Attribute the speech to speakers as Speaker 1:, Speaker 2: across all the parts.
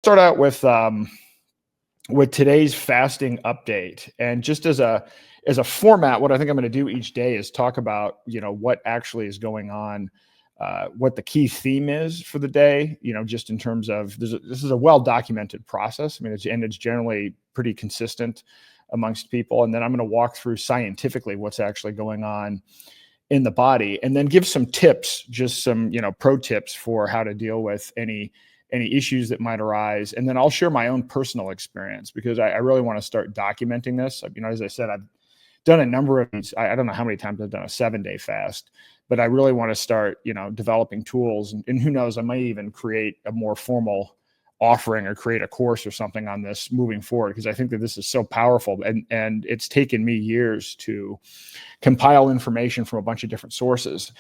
Speaker 1: start out with today's fasting update. And just as a format, what I think I'm going to do each day is talk about, what actually is going on, what the key theme is for the day, just in terms of this is a well-documented process. I mean, it's generally pretty consistent amongst people. And then I'm going to walk through scientifically what's actually going on in the body, and then give some tips, just some, pro tips for how to deal with any issues that might arise. And then I'll share my own personal experience, because I really want to start documenting this. As I said, I've done a number of these. I don't know how many times I've done a 7-day fast, but I really want to start, developing tools, and who knows, I might even create a more formal offering or create a course or something on this moving forward, because I think that this is so powerful, and it's taken me years to compile information from a bunch of different sources.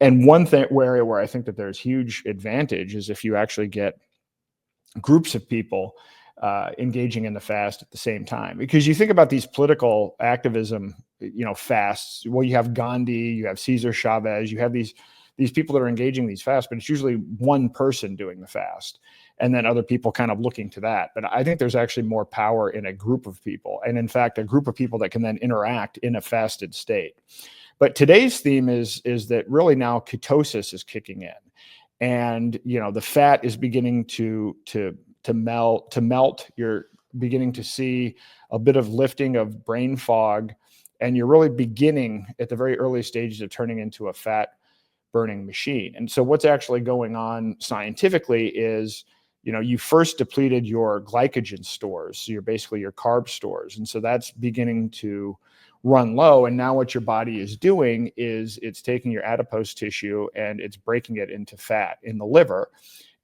Speaker 1: And one area where I think that there's huge advantage is if you actually get groups of people engaging in the fast at the same time. Because you think about these political activism, fasts. Well, you have Gandhi, you have Cesar Chavez, you have these people that are engaging these fasts, but it's usually one person doing the fast, and then other people kind of looking to that. But I think there's actually more power in a group of people, and in fact, a group of people that can then interact in a fasted state. But today's theme is that really now ketosis is kicking in, and the fat is beginning to melt. You're beginning to see a bit of lifting of brain fog, and you're really beginning at the very early stages of turning into a fat burning machine. And so what's actually going on scientifically is, you first depleted your glycogen stores, so you're basically your carb stores, and so that's beginning to run low. And now what your body is doing is it's taking your adipose tissue and it's breaking it into fat in the liver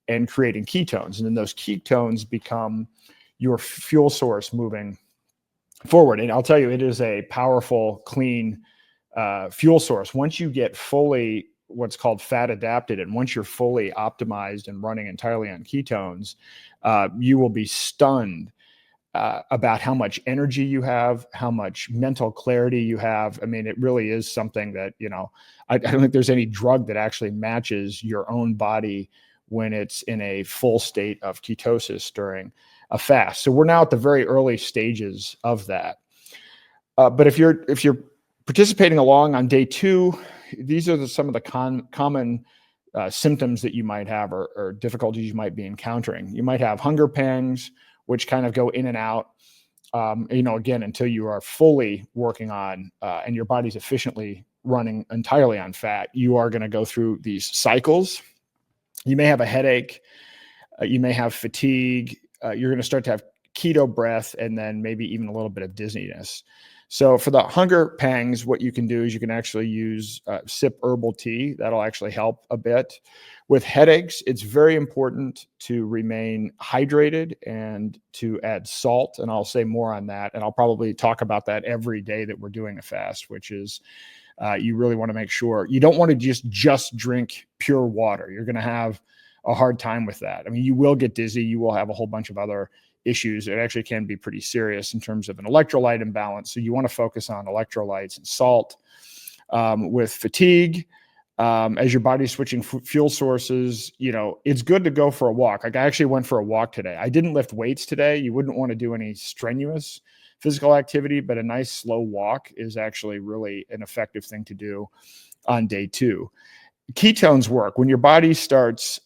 Speaker 1: and creating ketones. And then those ketones become your fuel source moving forward. And I'll tell you, it is a powerful, clean fuel source. Once you get fully what's called fat adapted, and once you're fully optimized and running entirely on ketones, you will be stunned about how much energy you have, how much mental clarity you have. I mean, it really is something that, I don't think there's any drug that actually matches your own body when it's in a full state of ketosis during a fast. So we're now at the very early stages of that. But if you're participating along on day 2, these are some of the common symptoms that you might have, or difficulties you might be encountering. You might have hunger pangs, which kind of go in and out, again, until you are fully working on and your body's efficiently running entirely on fat. You are going to go through these cycles. You may have a headache. You may have fatigue. You're going to start to have keto breath, and then maybe even a little bit of dizziness. So for the hunger pangs, what you can do is you can actually use sip herbal tea. That'll actually help a bit. With headaches, it's very important to remain hydrated and to add salt. And I'll say more on that. And I'll probably talk about that every day that we're doing a fast, which is you really want to make sure you don't want to just drink pure water. You're going to have a hard time with that. I mean, you will get dizzy. You will have a whole bunch of other issues. It actually can be pretty serious in terms of an electrolyte imbalance. So you want to focus on electrolytes and salt. With fatigue, as your body's switching fuel sources, it's good to go for a walk. Like, I actually went for a walk today. I didn't lift weights today. You wouldn't want to do any strenuous physical activity, but a nice slow walk is actually really an effective thing to do on day 2. Ketones work. When your body starts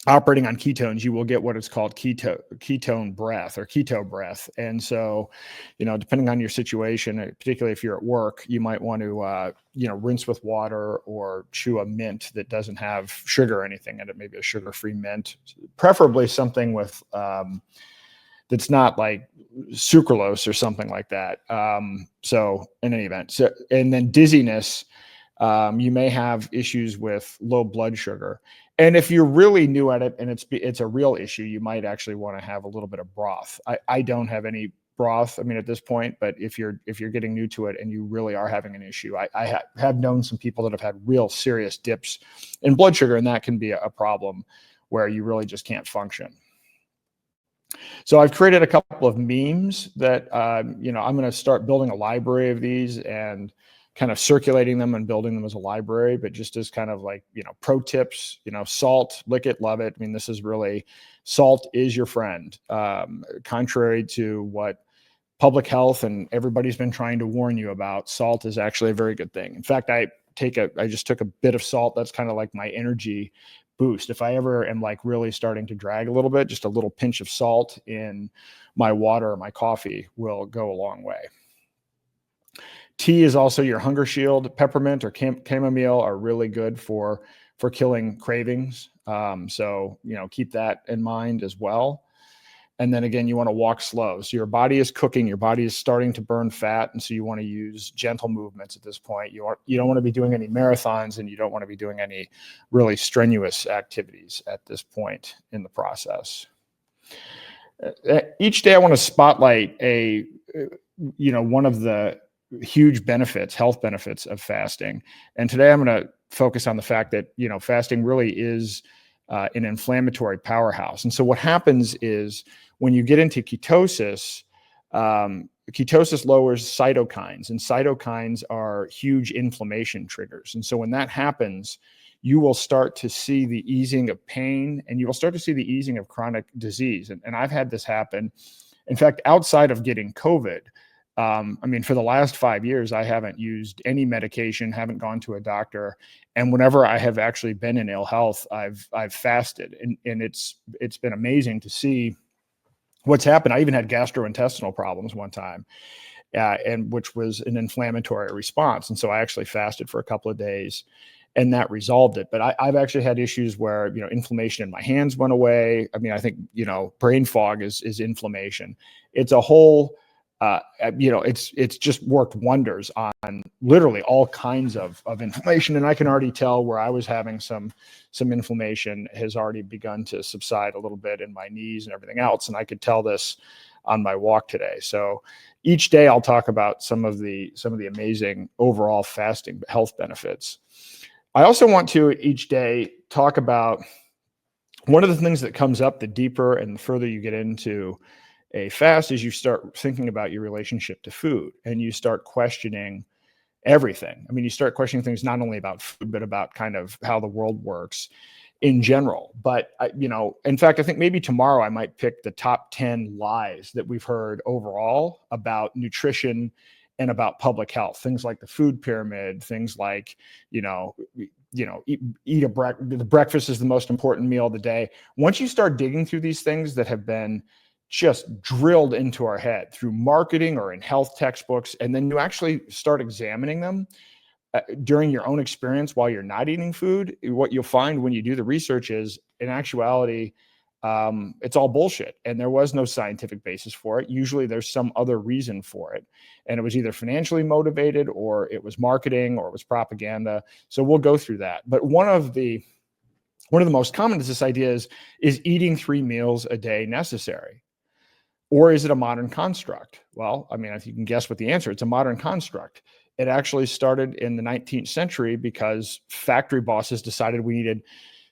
Speaker 1: operating on ketones, you will get what is called ketone breath, or keto breath. And so, depending on your situation, particularly if you're at work, you might want to, rinse with water or chew a mint that doesn't have sugar or anything in it, maybe a sugar-free mint, preferably something with, that's not like sucralose or something like that. So in any event, and then dizziness, you may have issues with low blood sugar. And if you're really new at it and it's a real issue, you might actually want to have a little bit of broth. I don't have any broth, at this point, but if you're getting new to it and you really are having an issue, I have known some people that have had real serious dips in blood sugar, and that can be a problem where you really just can't function. So I've created a couple of memes that, I'm going to start building a library of these and kind of circulating them and building them as a library, but just as kind of like, pro tips, salt, lick it, love it. This is really Salt is your friend. Contrary to what public health and everybody's been trying to warn you about, salt is actually a very good thing. In fact, I just took a bit of salt. That's kind of like my energy boost. If I ever am like really starting to drag a little bit, just a little pinch of salt in my water or my coffee will go a long way. Tea is also your hunger shield. Peppermint or chamomile are really good for killing cravings. So, keep that in mind as well. And then again, you want to walk slow. So your body is cooking, your body is starting to burn fat. And so you want to use gentle movements at this point. You don't want to be doing any marathons, and you don't want to be doing any really strenuous activities at this point in the process. Each day I want to spotlight one of the huge benefits, health benefits of fasting. And today I'm going to focus on the fact that, fasting really is an inflammatory powerhouse. And so what happens is when you get into ketosis, ketosis lowers cytokines, and cytokines are huge inflammation triggers. And so when that happens, you will start to see the easing of pain, and you will start to see the easing of chronic disease. And I've had this happen. In fact, outside of getting COVID, for the last 5 years, I haven't used any medication, haven't gone to a doctor. And whenever I have actually been in ill health, I've fasted, and it's been amazing to see what's happened. I even had gastrointestinal problems one time, and which was an inflammatory response. And so I actually fasted for a couple of days, and that resolved it. But I've actually had issues where, inflammation in my hands went away. I think, brain fog is inflammation. It's a whole, it's just worked wonders on literally all kinds of inflammation. And I can already tell where I was having some inflammation has already begun to subside a little bit in my knees and everything else. And I could tell this on my walk today. So each day I'll talk about some of the amazing overall fasting health benefits. I also want to each day talk about one of the things that comes up the deeper and the further you get into a fast is you start thinking about your relationship to food, and you start questioning everything. You start questioning things not only about food, but about kind of how the world works in general. But, in fact, I think maybe tomorrow I might pick the top 10 lies that we've heard overall about nutrition and about public health. Things like the food pyramid, things like, the breakfast is the most important meal of the day. Once you start digging through these things that have been just drilled into our head through marketing or in health textbooks, and then you actually start examining them during your own experience while you're not eating food, what you'll find when you do the research is, in actuality, it's all bullshit, and there was no scientific basis for it. Usually there's some other reason for it, and it was either financially motivated, or it was marketing, or it was propaganda. So we'll go through that. But one of the most common is this idea is eating 3 meals a day necessary? Or is it a modern construct? Well, if you can guess what the answer, it's a modern construct. It actually started in the 19th century because factory bosses decided we needed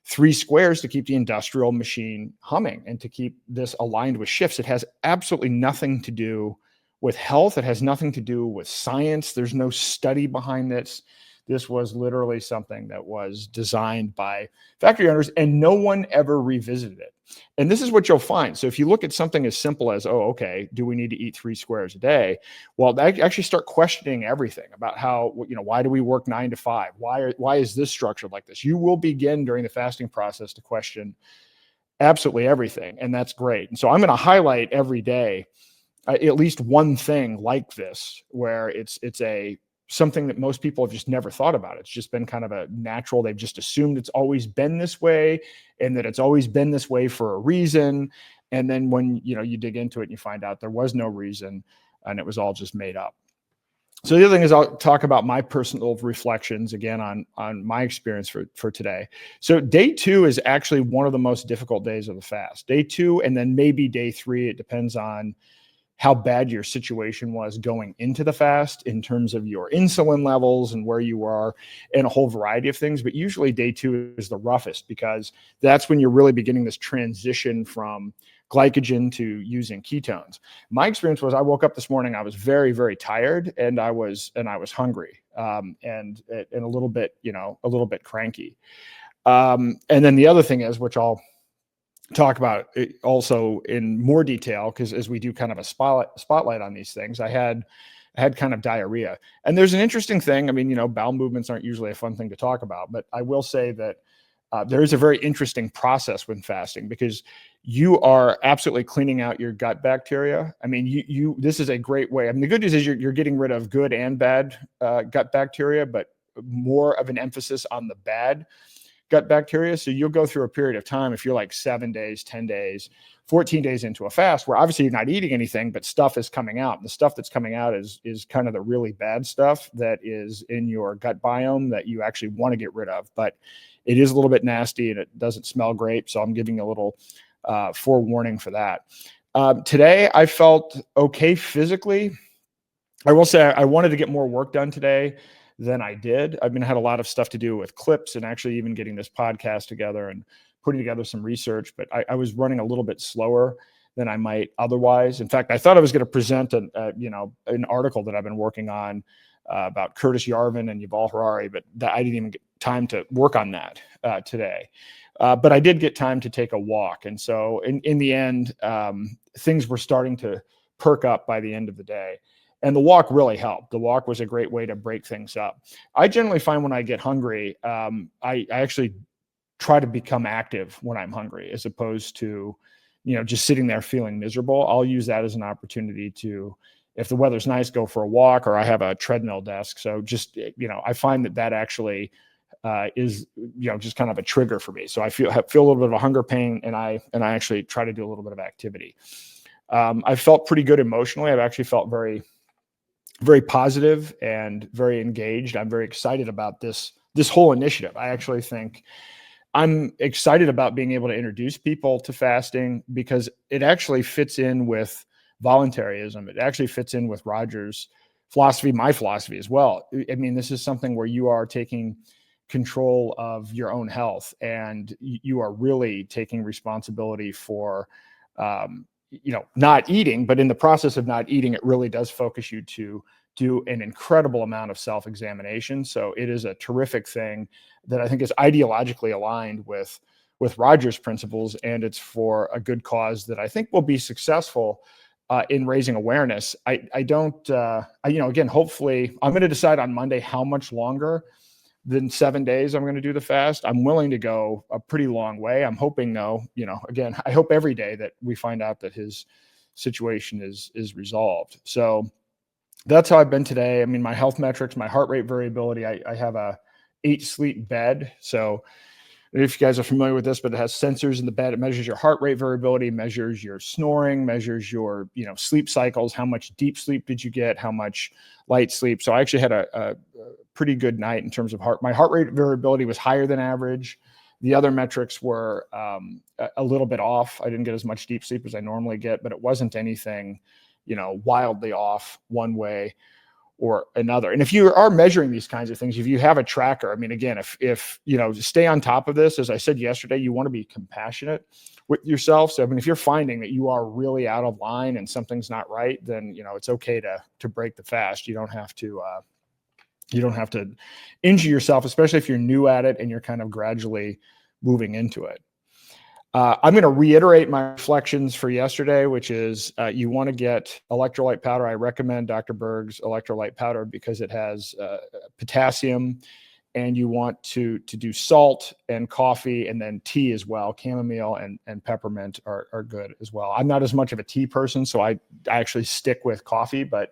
Speaker 1: 3 squares to keep the industrial machine humming and to keep this aligned with shifts. It has absolutely nothing to do with health. It has nothing to do with science. There's no study behind this. This was literally something that was designed by factory owners, and no one ever revisited it. And this is what you'll find. So if you look at something as simple as, do we need to eat 3 squares a day? Well, they actually start questioning everything about how, why do we work 9 to 5? Why is this structured like this? You will begin during the fasting process to question absolutely everything. And that's great. And so I'm going to highlight every day at least one thing like this, where it's something that most people have just never thought about. It's just been kind of a natural. They've just assumed it's always been this way, and that it's always been this way for a reason. And then when, you dig into it and you find out there was no reason, and it was all just made up. So the other thing is I'll talk about my personal reflections again on my experience for today. So day 2 is actually one of the most difficult days of the fast. Day 2, and then maybe day 3, it depends on how bad your situation was going into the fast in terms of your insulin levels and where you are, and a whole variety of things. But usually day 2 is the roughest, because that's when you're really beginning this transition from glycogen to using ketones. My experience was I woke up this morning, I was very, very tired, and I was hungry, and a little bit, a little bit cranky. And then the other thing is, which I'll talk about it also in more detail, because as we do kind of a spotlight on these things, I had kind of diarrhea. And there's an interesting thing. I mean, bowel movements aren't usually a fun thing to talk about, but I will say that there is a very interesting process when fasting, because you are absolutely cleaning out your gut bacteria. I mean, this is a great way. I mean, the good news is you're getting rid of good and bad gut bacteria, but more of an emphasis on the bad gut bacteria. So you'll go through a period of time, if you're like 7 days, 10 days, 14 days into a fast, where obviously you're not eating anything, but stuff is coming out. And the stuff that's coming out is kind of the really bad stuff that is in your gut biome that you actually want to get rid of. But it is a little bit nasty and it doesn't smell great. So I'm giving you a little forewarning for that. Today, I felt okay physically. I will say I wanted to get more work done today than I did. I had a lot of stuff to do with clips and actually even getting this podcast together and putting together some research, but I was running a little bit slower than I might otherwise. In fact, I thought I was going to present an article that I've been working on about Curtis Yarvin and Yuval Harari, but I didn't even get time to work on that today. But I did get time to take a walk. And so in the end, things were starting to perk up by the end of the day. And the walk really helped. The walk was a great way to break things up. I generally find when I get hungry, I actually try to become active when I'm hungry, as opposed to, just sitting there feeling miserable. I'll use that as an opportunity to, if the weather's nice, go for a walk, or I have a treadmill desk. So just, I find that actually is, just kind of a trigger for me. So I feel a little bit of a hunger pain, and I actually try to do a little bit of activity. I felt pretty good emotionally. I've actually felt very, very positive and very engaged. I'm very excited about this whole initiative. I actually think I'm excited about being able to introduce people to fasting, because it actually fits in with voluntarism. It actually fits in with Roger's philosophy, my philosophy as well. I mean, this is something where you are taking control of your own health, and you are really taking responsibility for, not eating, but in the process of not eating, it really does focus you to do an incredible amount of self-examination. So it is a terrific thing that I think is ideologically aligned with Roger's principles, and it's for a good cause that I think will be successful in raising awareness. Again, hopefully I'm going to decide on Monday how much longer than 7 days I'm going to do the fast. I'm willing to go a pretty long way. I'm hoping, though, again, I hope every day that we find out that his situation is resolved. So that's how I've been today. I mean, my health metrics, my heart rate variability, I have a 8 sleep bed. So if you guys are familiar with this, but it has sensors in the bed. It measures your heart rate variability, measures your snoring, measures your, sleep cycles. How much deep sleep did you get? How much light sleep? So I actually had a pretty good night in terms of my heart rate variability was higher than average. The other metrics were a little bit off. I didn't get as much deep sleep as I normally get, but it wasn't anything, wildly off one way or another. And if you are measuring these kinds of things, if you have a tracker, I mean, again, if stay on top of this, as I said yesterday, you want to be compassionate with yourself. So, I mean, if you're finding that you are really out of line and something's not right, then, it's okay to break the fast. You don't have to injure yourself, especially if you're new at it and you're kind of gradually moving into it. I'm going to reiterate my reflections for yesterday, which is you want to get electrolyte powder. I recommend Dr. Berg's electrolyte powder because it has potassium, and you want to do salt and coffee and then tea as well. Chamomile and peppermint are good as well. I'm not as much of a tea person, so I actually stick with coffee, but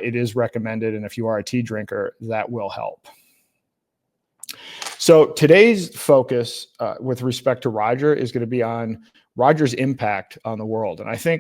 Speaker 1: it is recommended. And if you are a tea drinker, that will help. So today's focus with respect to Roger is going to be on Roger's impact on the world. And I think